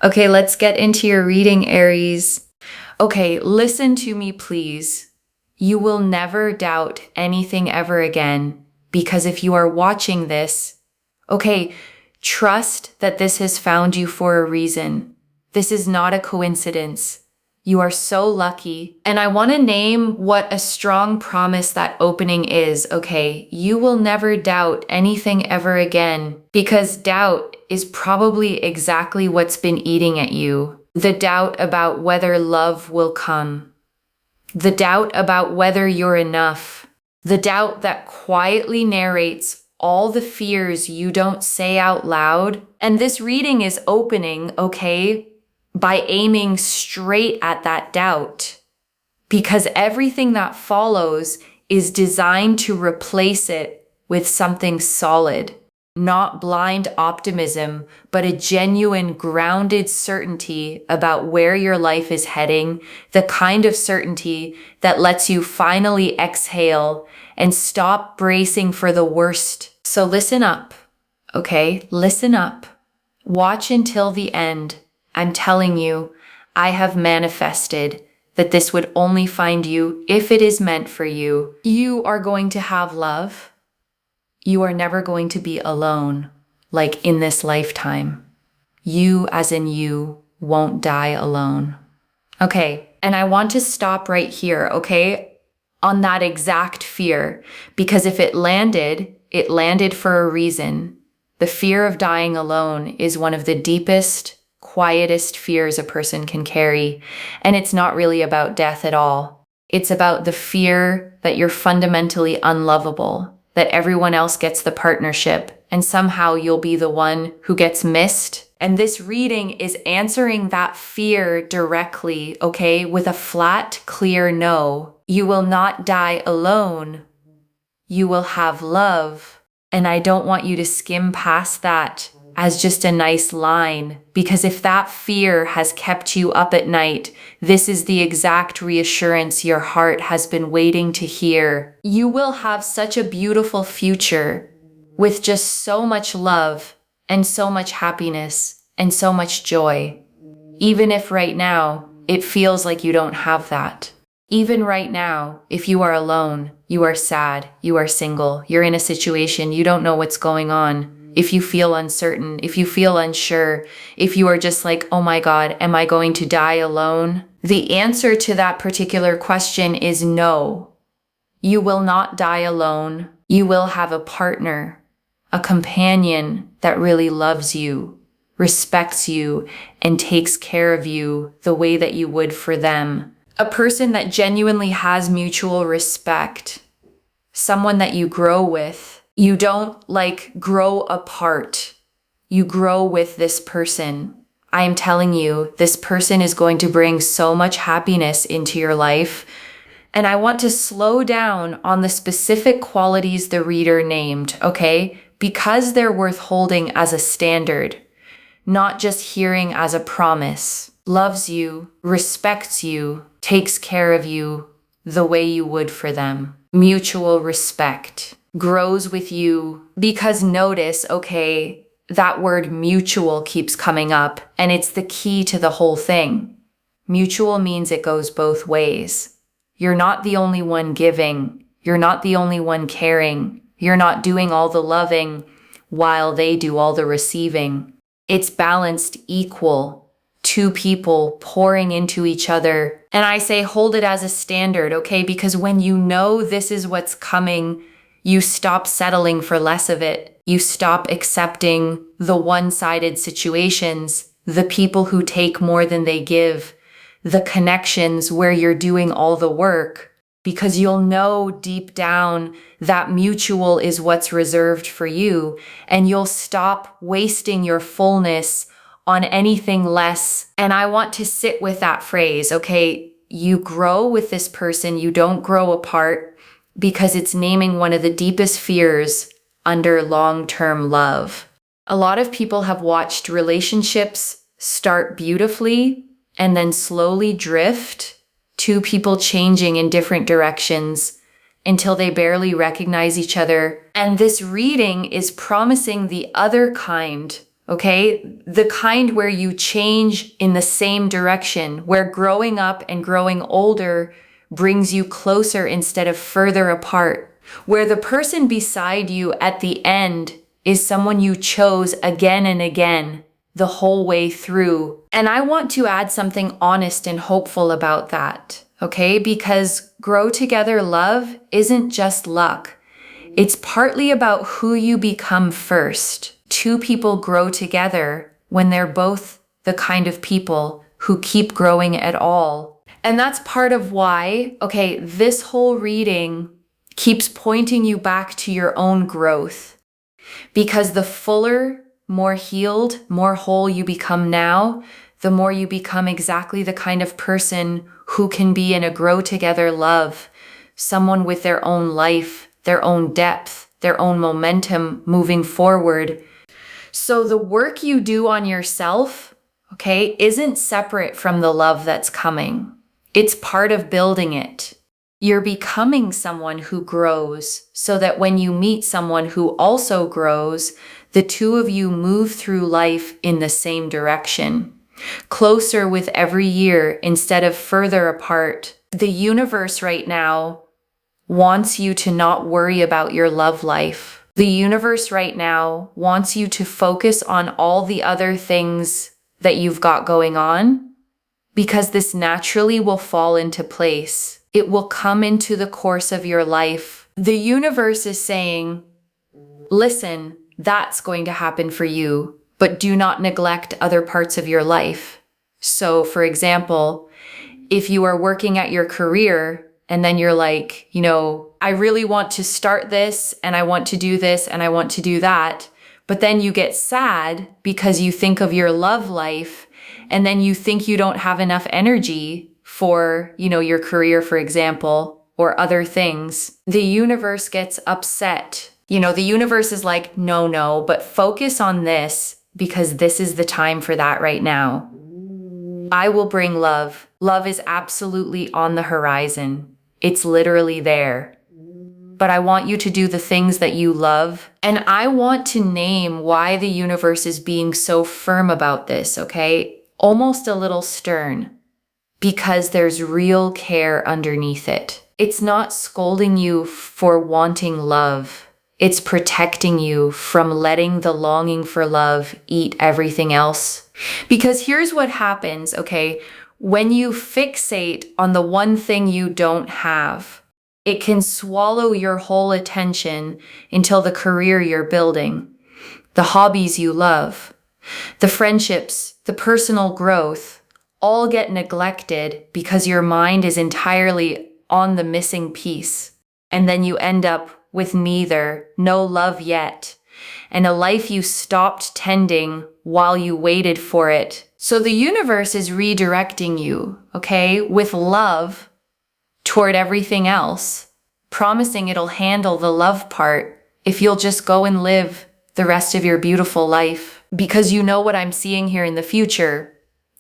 Okay, let's get into your reading, Aries. Okay, listen to me, please. You will never doubt anything ever again, because if you are watching this, okay, trust that this has found you for a reason. This is not a coincidence. You are so lucky. And I want to name what a strong promise that opening is, okay? You will never doubt anything ever again, because doubt is probably exactly what's been eating at you. The doubt about whether love will come. The doubt about whether you're enough. The doubt that quietly narrates all the fears you don't say out loud. And this reading is opening, okay, by aiming straight at that doubt, because everything that follows is designed to replace it with something solid, not blind optimism, but a genuine grounded certainty about where your life is heading, the kind of certainty that lets you finally exhale and stop bracing for the worst. So listen up, okay? Listen up. Watch until the end. I'm telling you, I have manifested that this would only find you if it is meant for you. You are going to have love. You are never going to be alone, like in this lifetime. You, as in you, won't die alone. Okay, and I want to stop right here, okay, on that exact fear, because if it landed for a reason. The fear of dying alone is one of the deepest, quietest fears a person can carry, and it's not really about death at all. It's about the fear that you're fundamentally unlovable, that everyone else gets the partnership, and somehow you'll be the one who gets missed. And this reading is answering that fear directly, okay, with a flat, clear no. You will not die alone. You will have love. And I don't want you to skim past that as just a nice line, because if that fear has kept you up at night, this is the exact reassurance your heart has been waiting to hear. You will have such a beautiful future with just so much love and so much happiness and so much joy. Even if right now it feels like you don't have that. Even right now, if you are alone, you are sad, you are single, you're in a situation, you don't know what's going on, if you feel uncertain, if you feel unsure, if you are just like, oh my God, am I going to die alone? The answer to that particular question is no. You will not die alone. You will have a partner, a companion that really loves you, respects you, and takes care of you the way that you would for them. A person that genuinely has mutual respect, someone that you grow with. You don't grow apart. You grow with this person. I am telling you, this person is going to bring so much happiness into your life. And I want to slow down on the specific qualities the reader named, okay? Because they're worth holding as a standard, not just hearing as a promise. Loves you, respects you, takes care of you the way you would for them. Mutual respect. Grows with you. Because notice, okay, that word mutual keeps coming up, and it's the key to the whole thing. Mutual means it goes both ways. You're not the only one giving. You're not the only one caring. You're not doing all the loving while they do all the receiving. It's balanced, equal. Two people pouring into each other. And I say hold it as a standard, okay? Because when you know this is what's coming, you stop settling for less of it. You stop accepting the one-sided situations, the people who take more than they give, the connections where you're doing all the work, because you'll know deep down that mutual is what's reserved for you, and you'll stop wasting your fullness on anything less. And I want to sit with that phrase, okay? You grow with this person, you don't grow apart, because it's naming one of the deepest fears under long-term love. A lot of people have watched relationships start beautifully and then slowly drift, two people changing in different directions until they barely recognize each other. And this reading is promising the other kind, okay? The kind where you change in the same direction, where growing up and growing older brings you closer instead of further apart, where the person beside you at the end is someone you chose again and again the whole way through. And I want to add something honest and hopeful about that, okay? Because grow together love isn't just luck. It's partly about who you become first. Two people grow together when they're both the kind of people who keep growing at all. And that's part of why, okay, this whole reading keeps pointing you back to your own growth. Because the fuller, more healed, more whole you become now, the more you become exactly the kind of person who can be in a grow together love, someone with their own life, their own depth, their own momentum moving forward. So the work you do on yourself, okay, isn't separate from the love that's coming. It's part of building it. You're becoming someone who grows so that when you meet someone who also grows, the two of you move through life in the same direction, closer with every year instead of further apart. The universe right now wants you to not worry about your love life. The universe right now wants you to focus on all the other things that you've got going on, because this naturally will fall into place. It will come into the course of your life. The universe is saying, listen, that's going to happen for you, but do not neglect other parts of your life. So, for example, if you are working at your career and then you're like, I really want to start this and I want to do this and I want to do that, but then you get sad because you think of your love life and then you think you don't have enough energy for, your career, for example, or other things. The universe gets upset. The universe is like, no, but focus on this because this is the time for that right now. I will bring love. Love is absolutely on the horizon. It's literally there. But I want you to do the things that you love. And I want to name why the universe is being so firm about this, okay? Almost a little stern. Because there's real care underneath it. It's not scolding you for wanting love. It's protecting you from letting the longing for love eat everything else. Because here's what happens, okay? When you fixate on the one thing you don't have, it can swallow your whole attention until the career you're building, the hobbies you love, the friendships, the personal growth, all get neglected because your mind is entirely on the missing piece. And then you end up with neither, no love yet, and a life you stopped tending while you waited for it. So the universe is redirecting you, okay, with love toward everything else, promising it'll handle the love part if you'll just go and live the rest of your beautiful life. Because you know what I'm seeing here in the future.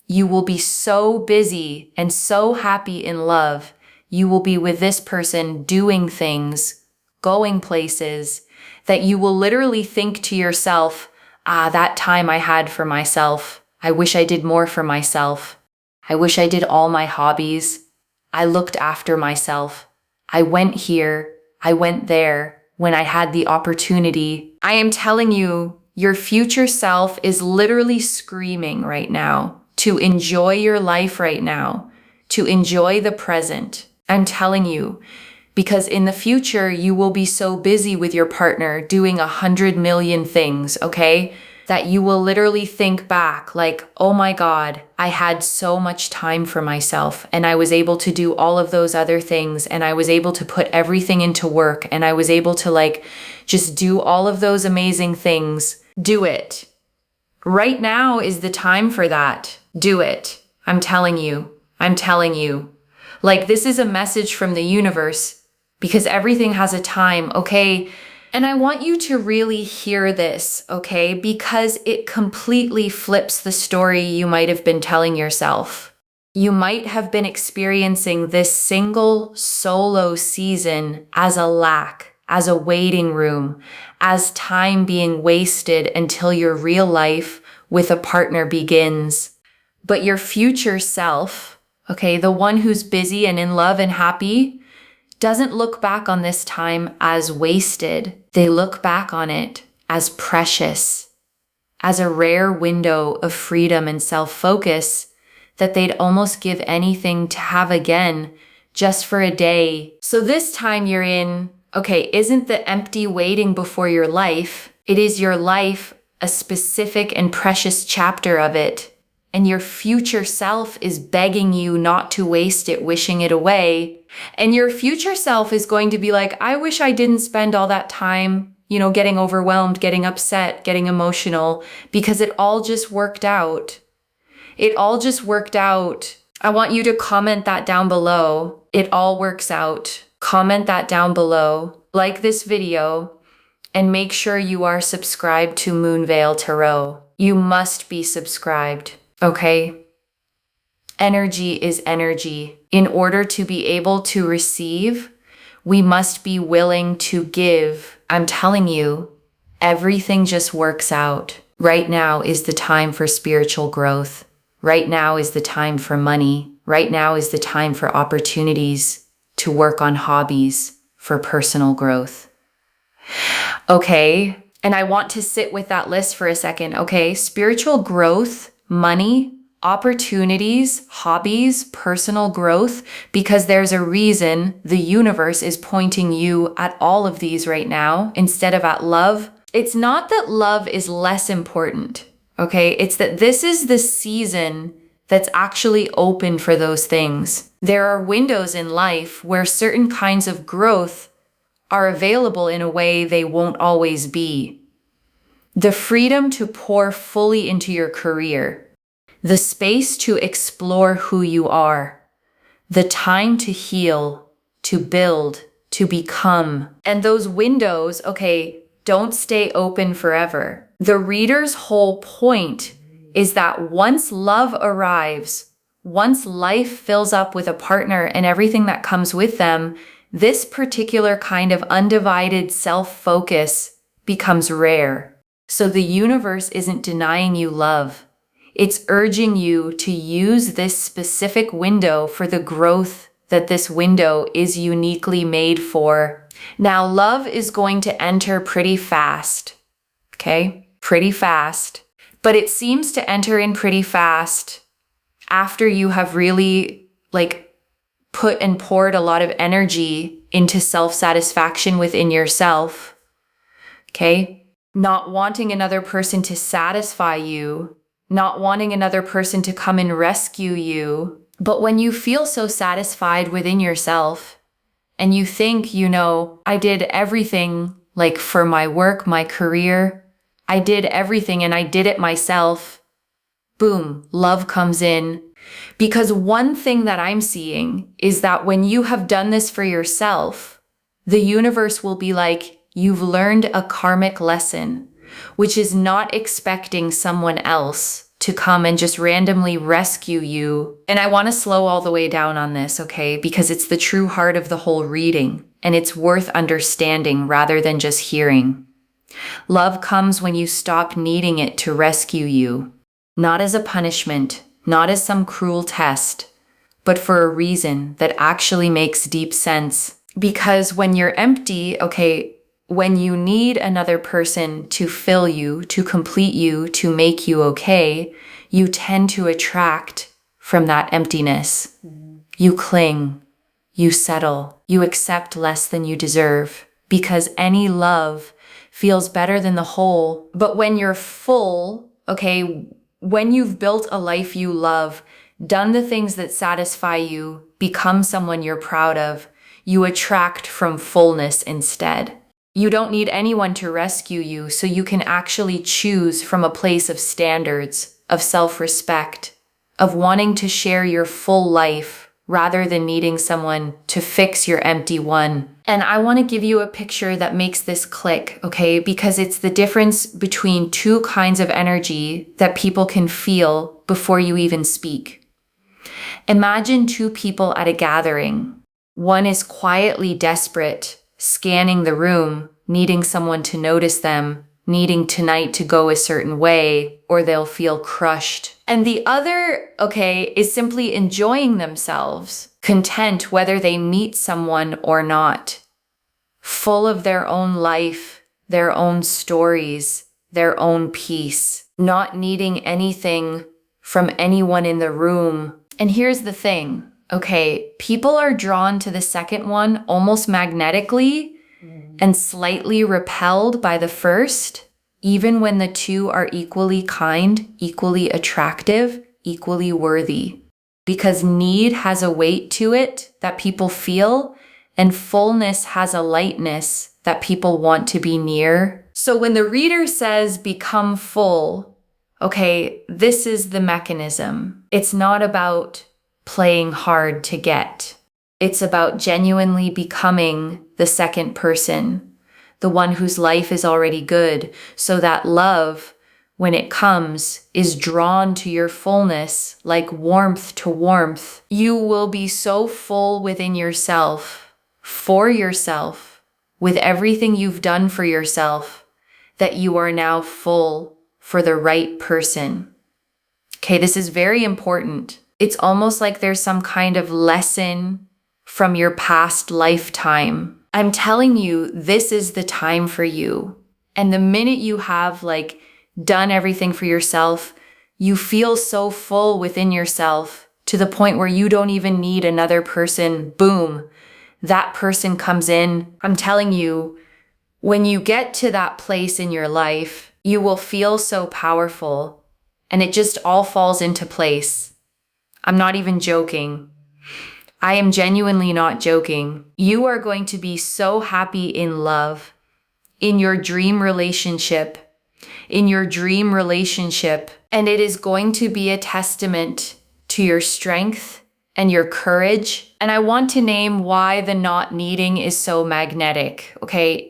You will be so busy and so happy in love. You will be with this person doing things, going places, that you will literally think to yourself, that time I had for myself. I wish I did more for myself. I wish I did all my hobbies. I looked after myself. I went here. I went there when I had the opportunity. I am telling you, your future self is literally screaming right now to enjoy your life right now, to enjoy the present. I'm telling you, because in the future, you will be so busy with your partner doing 100 million things, okay? That you will literally think back like, oh my God, I had so much time for myself and I was able to do all of those other things and I was able to put everything into work and I was able to just do all of those amazing things. Do it. Right now is the time for that. Do it. I'm telling you. I'm telling you. This is a message from the universe because everything has a time, okay? And I want you to really hear this, okay? Because it completely flips the story you might have been telling yourself. You might have been experiencing this single solo season as a lack, as a waiting room, as time being wasted until your real life with a partner begins. But your future self, okay, the one who's busy and in love and happy, doesn't look back on this time as wasted. They look back on it as precious, as a rare window of freedom and self-focus that they'd almost give anything to have again just for a day. So this time you're in, okay, isn't the empty waiting before your life. It is your life, a specific and precious chapter of it. And your future self is begging you not to waste it, wishing it away. And your future self is going to be like, I wish I didn't spend all that time, getting overwhelmed, getting upset, getting emotional, because it all just worked out. It all just worked out. I want you to comment that down below. It all works out. Comment that down below. Like this video and make sure you are subscribed to Moonveil Tarot. You must be subscribed, okay? Energy is energy. In order to be able to receive, we must be willing to give. I'm telling you, everything just works out. Right now is the time for spiritual growth. Right now is the time for money. Right now is the time for opportunities to work on hobbies for personal growth. Okay, and I want to sit with that list for a second, okay? Spiritual growth, money, opportunities, hobbies, personal growth, because there's a reason the universe is pointing you at all of these right now instead of at love. It's not that love is less important. Okay, it's that this is the season that's actually open for those things. There are windows in life where certain kinds of growth are available in a way they won't always be. The freedom to pour fully into your career, the space to explore who you are, the time to heal, to build, to become. And those windows, okay, don't stay open forever. The reader's whole point is that once love arrives, once life fills up with a partner and everything that comes with them, this particular kind of undivided self-focus becomes rare. So the universe isn't denying you love. It's urging you to use this specific window for the growth that this window is uniquely made for. Now, love is going to enter pretty fast, okay? Pretty fast. But it seems to enter in pretty fast after you have really put and poured a lot of energy into self-satisfaction within yourself, okay? Not wanting another person to satisfy you, not wanting another person to come and rescue you. But when you feel so satisfied within yourself, and you think, I did everything for my work, my career. I did everything and I did it myself. Boom, love comes in. Because one thing that I'm seeing is that when you have done this for yourself, the universe will be like, you've learned a karmic lesson, which is not expecting someone else to come and just randomly rescue you. And I want to slow all the way down on this, okay? Because it's the true heart of the whole reading, and it's worth understanding rather than just hearing. Love comes when you stop needing it to rescue you, not as a punishment, not as some cruel test, but for a reason that actually makes deep sense. Because when you're empty, okay, when you need another person to fill you, to complete you, to make you okay, you tend to attract from that emptiness. You cling, you settle, you accept less than you deserve, because any love feels better than the whole. But when you're full, okay, when you've built a life you love, done the things that satisfy you, become someone you're proud of, you attract from fullness instead. You don't need anyone to rescue you, so you can actually choose from a place of standards, of self-respect, of wanting to share your full life rather than needing someone to fix your empty one. And I want to give you a picture that makes this click, okay? Because it's the difference between two kinds of energy that people can feel before you even speak. Imagine two people at a gathering. One is quietly desperate, scanning the room, needing someone to notice them, needing tonight to go a certain way, or they'll feel crushed. And the other, is simply enjoying themselves, content whether they meet someone or not, full of their own life, their own stories, their own peace, not needing anything from anyone in the room. And here's the thing, people are drawn to the second one almost magnetically and slightly repelled by the first, even when the two are equally kind, equally attractive, equally worthy. Because need has a weight to it that people feel, and fullness has a lightness that people want to be near. So when the reader says become full, this is the mechanism. It's not about playing hard to get. It's about genuinely becoming the second person, the one whose life is already good, so that love, when it comes, is drawn to your fullness like warmth to warmth. You will be so full within yourself, for yourself, with everything you've done for yourself, that you are now full for the right person. This is very important. It's almost like there's some kind of lesson from your past lifetime. I'm telling you, this is the time for you. And the minute you have done everything for yourself, you feel so full within yourself to the point where you don't even need another person. Boom, that person comes in. I'm telling you, when you get to that place in your life, you will feel so powerful and it just all falls into place. I'm not even joking. I am genuinely not joking. You are going to be so happy in love, in your dream relationship, and it is going to be a testament to your strength and your courage. And I want to name why the not needing is so magnetic,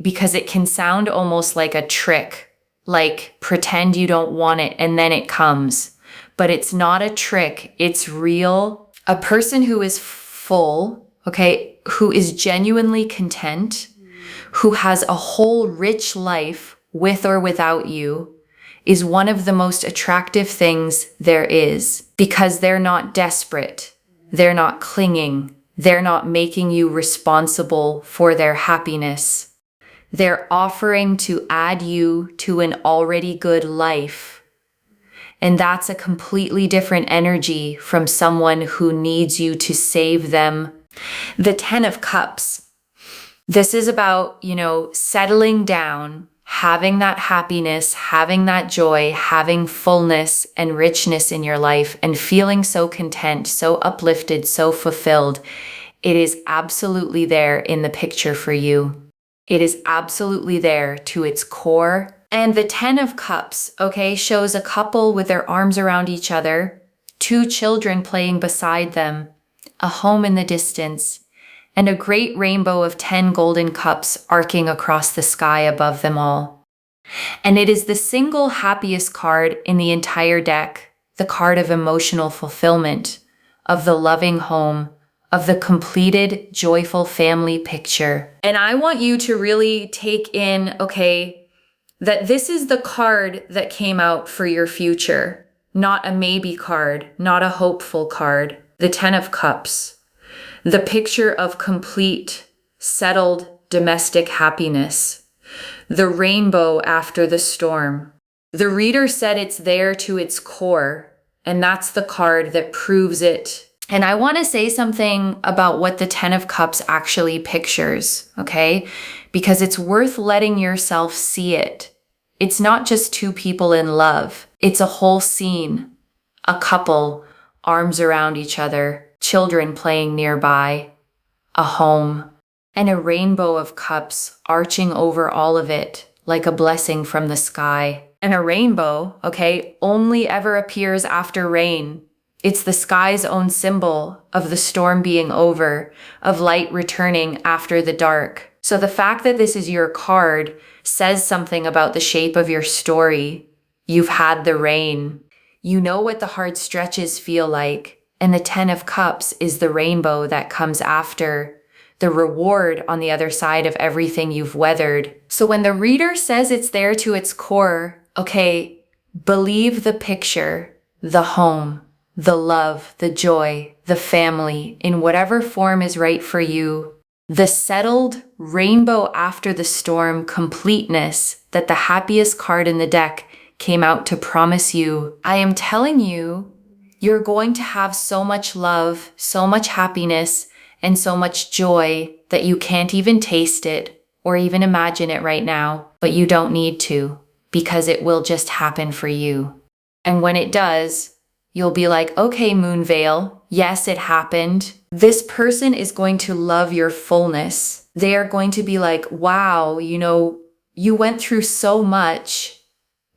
because it can sound almost like a trick, like pretend you don't want it and then it comes. But it's not a trick, it's real. A person who is full, who is genuinely content, who has a whole rich life with or without you, is one of the most attractive things there is, because they're not desperate, they're not clinging, they're not making you responsible for their happiness. They're offering to add you to an already good life. And that's a completely different energy from someone who needs you to save them. The 10 of Cups. This is about, settling down, having that happiness, having that joy, having fullness and richness in your life, and feeling so content, so uplifted, so fulfilled. It is absolutely there in the picture for you. It is absolutely there to its core. And the 10 of Cups, shows a couple with their arms around each other, 2 children playing beside them, a home in the distance, and a great rainbow of 10 golden cups arcing across the sky above them all. And it is the single happiest card in the entire deck, the card of emotional fulfillment, of the loving home, of the completed, joyful family picture. And I want you to really take in, that this is the card that came out for your future, not a maybe card, not a hopeful card. The 10 of Cups, the picture of complete, settled domestic happiness, the rainbow after the storm. The reader said it's there to its core, and that's the card that proves it. And I want to say something about what the 10 of Cups actually pictures, because it's worth letting yourself see it. It's not just 2 people in love. It's a whole scene. A couple, arms around each other, children playing nearby, a home, and a rainbow of cups arching over all of it like a blessing from the sky. And a rainbow, only ever appears after rain. It's the sky's own symbol of the storm being over, of light returning after the dark. So the fact that this is your card says something about the shape of your story. You've had the rain. You know what the hard stretches feel like. And the 10 of Cups is the rainbow that comes after. the reward on the other side of everything you've weathered. So when the reader says it's there to its core, okay, believe the picture, the home, the love, the joy, the family, in whatever form is right for you, the settled rainbow after the storm completeness that the happiest card in the deck came out to promise you. I am telling you, you're going to have so much love, so much happiness, and so much joy that you can't even taste it or even imagine it right now, but you don't need to, because it will just happen for you. And when it does, you'll be like, okay, Moonveil, yes, it happened. This person is going to love your fullness. They are going to be like, wow, you went through so much,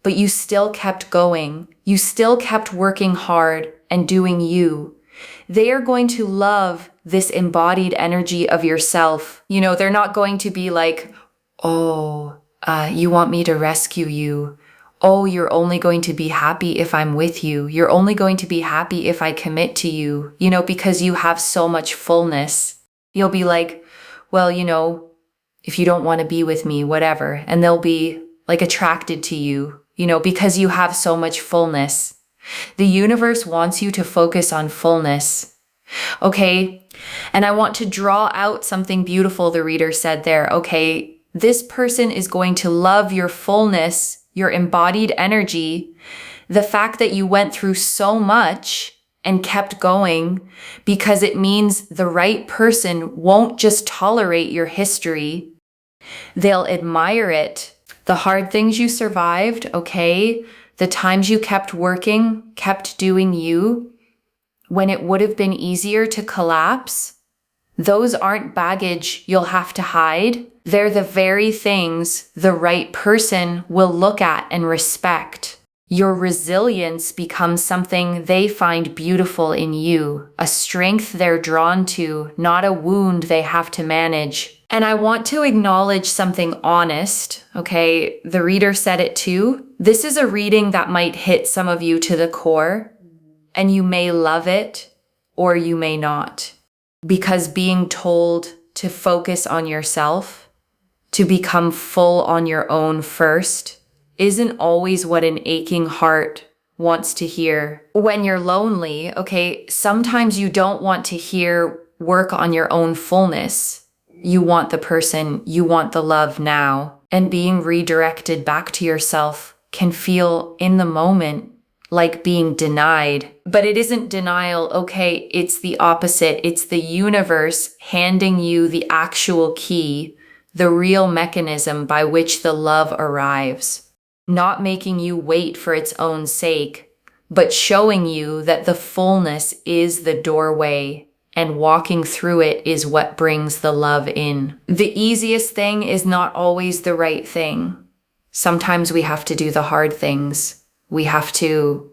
but you still kept going. You still kept working hard and doing you. They are going to love this embodied energy of yourself. They're not going to be like, oh, you want me to rescue you. Oh, you're only going to be happy if I'm with you. You're only going to be happy if I commit to you, because you have so much fullness. You'll be like, well, if you don't want to be with me, whatever. And they'll be like attracted to you, because you have so much fullness. The universe wants you to focus on fullness. Okay. And I want to draw out something beautiful the reader said there. Okay. This person is going to love your fullness, your embodied energy, the fact that you went through so much and kept going, because it means the right person won't just tolerate your history. They'll admire it. The hard things you survived, okay? The times you kept working, kept doing you, when it would have been easier to collapse, those aren't baggage you'll have to hide. They're the very things the right person will look at and respect. Your resilience becomes something they find beautiful in you, a strength they're drawn to, not a wound they have to manage. And I want to acknowledge something honest, okay? The reader said it too. This is a reading that might hit some of you to the core, and you may love it or you may not. Because being told to focus on yourself, to become full on your own first, isn't always what an aching heart wants to hear. When you're lonely, okay, sometimes you don't want to hear work on your own fullness. You want the person, you want the love now. And being redirected back to yourself can feel in the moment like being denied. But it isn't denial, okay, it's the opposite. It's the universe handing you the actual key, the real mechanism by which the love arrives. Not making you wait for its own sake, but showing you that the fullness is the doorway, and walking through it is what brings the love in. The easiest thing is not always the right thing. Sometimes we have to do the hard things. We have to,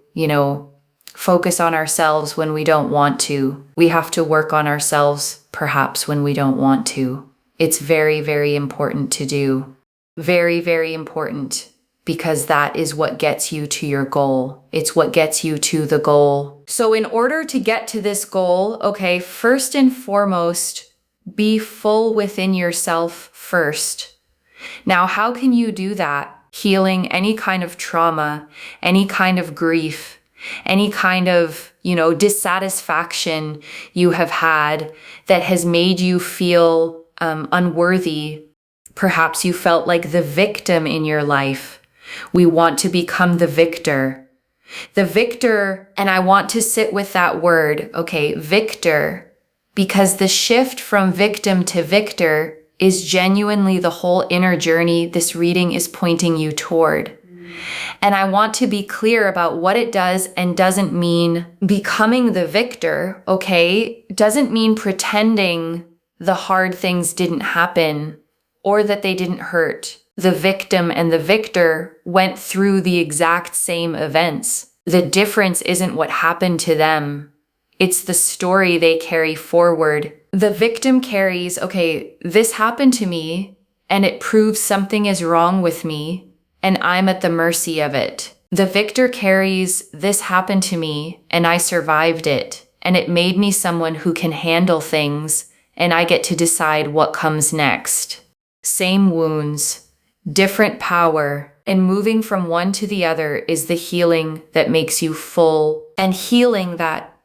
focus on ourselves when we don't want to. We have to work on ourselves, perhaps, when we don't want to. It's very, very important to do. Very, very important, because that is what gets you to your goal. It's what gets you to the goal. So in order to get to this goal, okay, first and foremost, be full within yourself first. Now, how can you do that? Healing any kind of trauma, any kind of grief, any kind of, dissatisfaction you have had that has made you feel unworthy. Perhaps you felt like the victim in your life. We want to become the victor. The victor, and I want to sit with that word, okay, victor, because the shift from victim to victor is genuinely the whole inner journey this reading is pointing you toward. And I want to be clear about what it does and doesn't mean becoming the victor, okay? Doesn't mean pretending the hard things didn't happen or that they didn't hurt. The victim and the victor went through the exact same events. The difference isn't what happened to them. It's the story they carry forward. The victim carries, okay, this happened to me, and it proves something is wrong with me, and I'm at the mercy of it. The victor carries, this happened to me, and I survived it, and it made me someone who can handle things and I get to decide what comes next. Same wounds, different power, and moving from one to the other is the healing that makes you full. And healing that,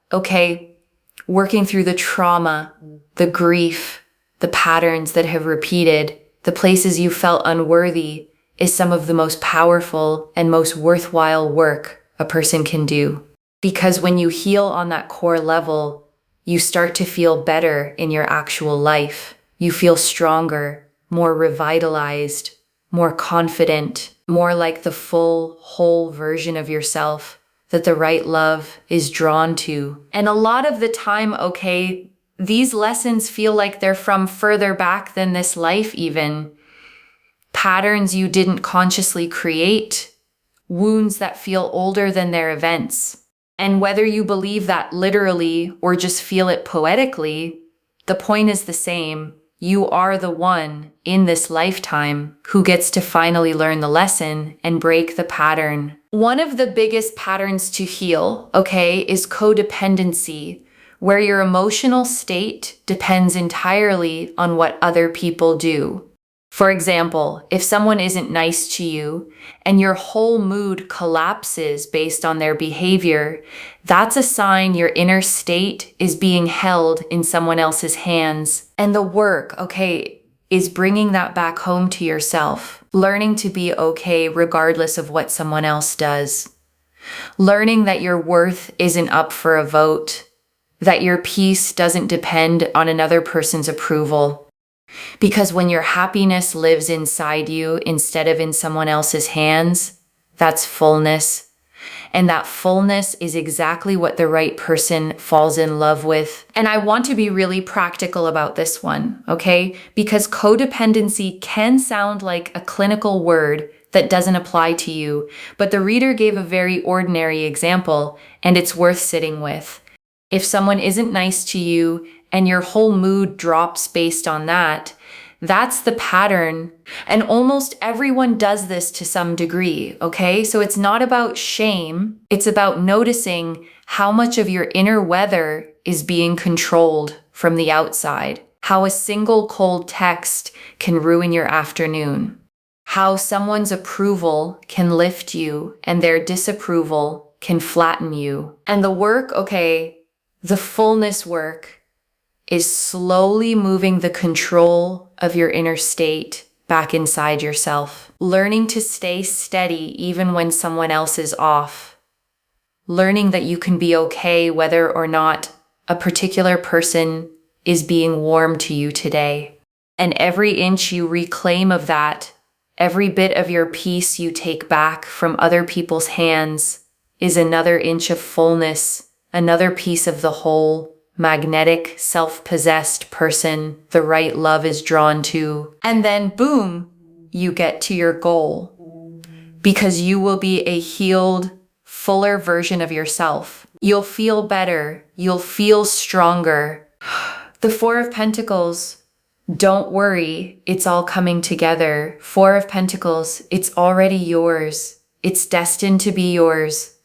working through the trauma, the grief, the patterns that have repeated, the places you felt unworthy, is some of the most powerful and most worthwhile work a person can do. Because when you heal on that core level, you start to feel better in your actual life. You feel stronger, more revitalized, more confident, more like the full, whole version of yourself that the right love is drawn to. And a lot of the time, these lessons feel like they're from further back than this life even. Patterns you didn't consciously create, wounds that feel older than their events. And whether you believe that literally or just feel it poetically, the point is the same. You are the one in this lifetime who gets to finally learn the lesson and break the pattern. One of the biggest patterns to heal, is codependency, where your emotional state depends entirely on what other people do. For example, if someone isn't nice to you and your whole mood collapses based on their behavior, that's a sign your inner state is being held in someone else's hands. And the work, is bringing that back home to yourself, learning to be okay regardless of what someone else does, learning that your worth isn't up for a vote, that your peace doesn't depend on another person's approval. Because when your happiness lives inside you instead of in someone else's hands, that's fullness. And that fullness is exactly what the right person falls in love with. And I want to be really practical about this one, Because codependency can sound like a clinical word that doesn't apply to you, but the reader gave a very ordinary example, and it's worth sitting with. If someone isn't nice to you and your whole mood drops based on that, that's the pattern. And almost everyone does this to some degree, So it's not about shame. It's about noticing how much of your inner weather is being controlled from the outside. How a single cold text can ruin your afternoon. How someone's approval can lift you and their disapproval can flatten you. And the work, the fullness work, is slowly moving the control of your inner state back inside yourself. Learning to stay steady even when someone else is off. Learning that you can be okay whether or not a particular person is being warm to you today. And every inch you reclaim of that, every bit of your peace you take back from other people's hands, is another inch of fullness, another piece of the whole, magnetic, self-possessed person the right love is drawn to. And then boom, you get to your goal. Because you will be a healed, fuller version of yourself. You'll feel better. You'll feel stronger. The Four of Pentacles. Don't worry, it's all coming together. Four of Pentacles, it's already yours. It's destined to be yours.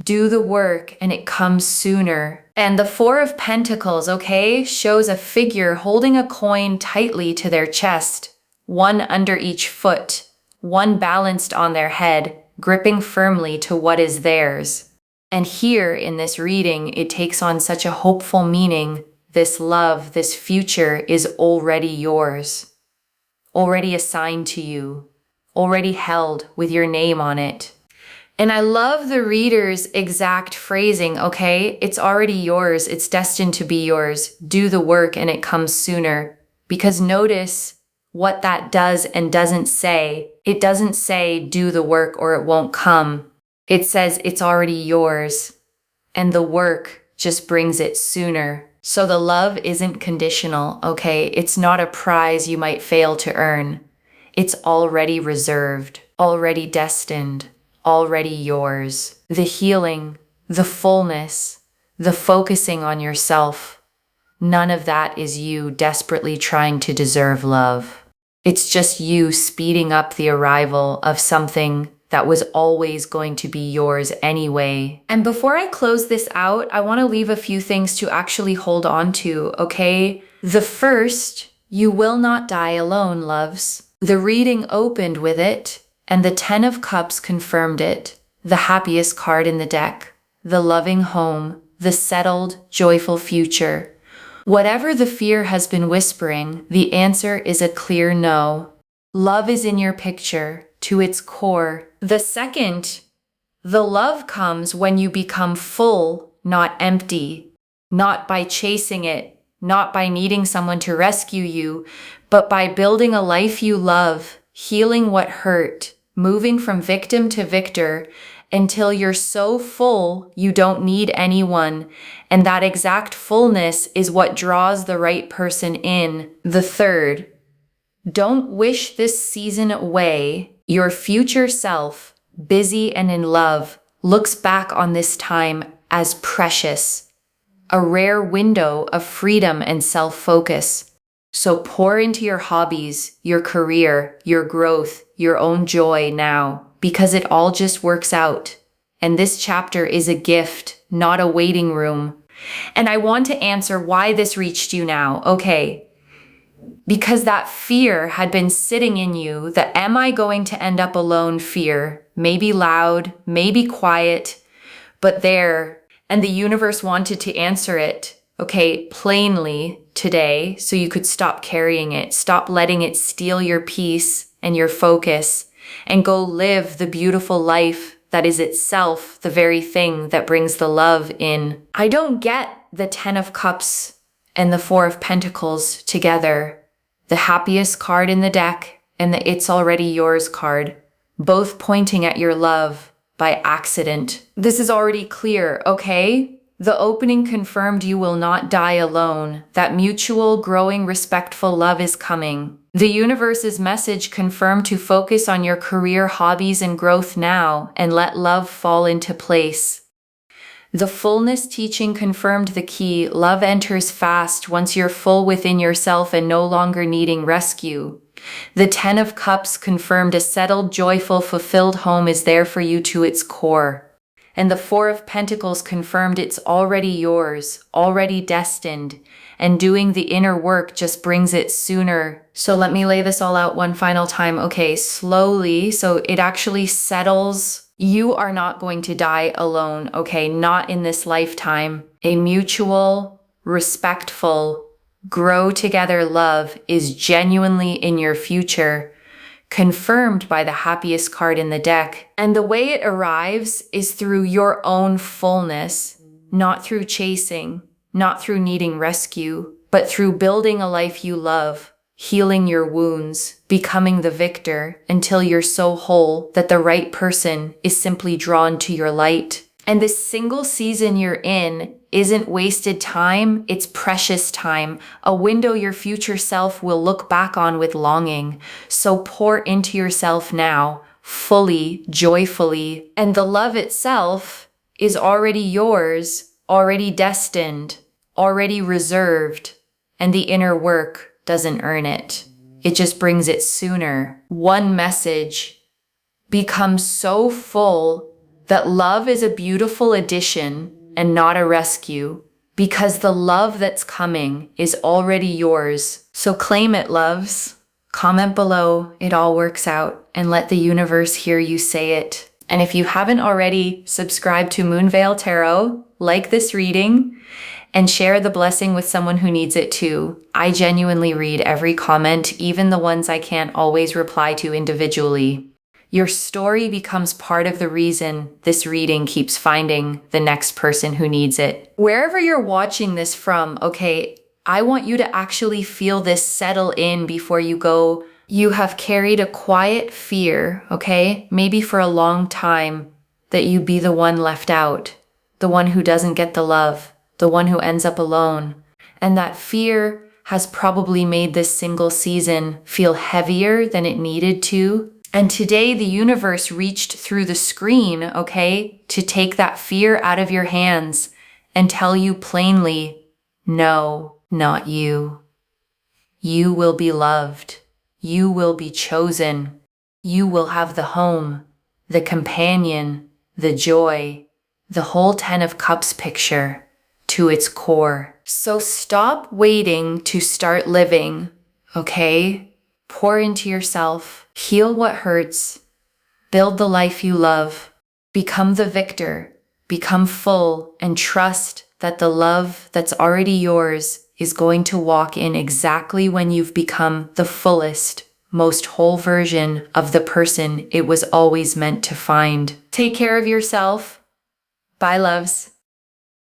Do the work and it comes sooner. And the Four of Pentacles, shows a figure holding a coin tightly to their chest, one under each foot, one balanced on their head, gripping firmly to what is theirs. And here in this reading, it takes on such a hopeful meaning. This love, this future is already yours, already assigned to you, already held with your name on it. And I love the reader's exact phrasing, It's already yours. It's destined to be yours. Do the work and it comes sooner. Because notice what that does and doesn't say. It doesn't say do the work or it won't come. It says it's already yours. And the work just brings it sooner. So the love isn't conditional, It's not a prize you might fail to earn. It's already reserved, already destined. Already yours. The healing, the fullness, the focusing on yourself, none of that is you desperately trying to deserve love. It's just you speeding up the arrival of something that was always going to be yours anyway. And before I close this out, I want to leave a few things to actually hold on to, okay? The first, you will not die alone, loves. The reading opened with it, and the 10 of Cups confirmed it. The happiest card in the deck, the loving home, the settled, joyful future. Whatever the fear has been whispering, the answer is a clear no. Love is in your picture, to its core. The second, the love comes when you become full, not empty. Not by chasing it, not by needing someone to rescue you, but by building a life you love, healing what hurt, moving from victim to victor, until you're so full you don't need anyone, and that exact fullness is what draws the right person in. The third, don't wish this season away. Your future self, busy and in love, looks back on this time as precious, a rare window of freedom and self-focus. So pour into your hobbies, your career, your growth, your own joy now, because it all just works out. And this chapter is a gift, not a waiting room. And I want to answer why this reached you now. Okay, because that fear had been sitting in you, the am I going to end up alone fear, maybe loud, maybe quiet, but there, and the universe wanted to answer it, okay, plainly today, so you could stop carrying it, stop letting it steal your peace and your focus, and go live the beautiful life that is itself the very thing that brings the love in. I don't get the 10 of Cups and the 4 of Pentacles together, the happiest card in the deck and the it's already yours card, both pointing at your love by accident. This is already clear, okay? The opening confirmed you will not die alone. That mutual, growing, respectful love is coming. The universe's message confirmed to focus on your career, hobbies, and growth now, and let love fall into place. The fullness teaching confirmed the key. Love enters fast once you're full within yourself and no longer needing rescue. The 10 of Cups confirmed a settled, joyful, fulfilled home is there for you to its core. And the 4 of Pentacles confirmed it's already yours, already destined, and doing the inner work just brings it sooner. So let me lay this all out one final time. Okay, slowly, so it actually settles. You are not going to die alone, okay? Not in this lifetime. A mutual, respectful, grow together love is genuinely in your future, confirmed by the happiest card in the deck. And the way it arrives is through your own fullness, not through chasing, not through needing rescue, but through building a life you love, healing your wounds, becoming the victor until you're so whole that the right person is simply drawn to your light. And this single season you're in isn't wasted time, it's precious time, a window your future self will look back on with longing. So pour into yourself now, fully, joyfully, and the love itself is already yours, already destined, already reserved, and the inner work doesn't earn it. It just brings it sooner. One message: become so full that love is a beautiful addition and not a rescue, because the love that's coming is already yours. So claim it, loves. Comment below, it all works out, and let the universe hear you say it. And if you haven't already, subscribe to Moonveil Tarot, like this reading, and share the blessing with someone who needs it too. I genuinely read every comment, even the ones I can't always reply to individually. Your story becomes part of the reason this reading keeps finding the next person who needs it. Wherever you're watching this from, okay, I want you to actually feel this settle in before you go. You have carried a quiet fear, okay, maybe for a long time, that you be the one left out, the one who doesn't get the love, the one who ends up alone. And that fear has probably made this single season feel heavier than it needed to. And today the universe reached through the screen, okay, to take that fear out of your hands and tell you plainly, no, not you. You will be loved. You will be chosen. You will have the home. the companion, the joy, the whole Ten of Cups picture to its core. So stop waiting to start living, okay? Pour into yourself, heal what hurts, build the life you love, become the victor, become full, and trust that the love that's already yours is going to walk in exactly when you've become the fullest, most whole version of the person it was always meant to find. Take care of yourself. Bye, loves.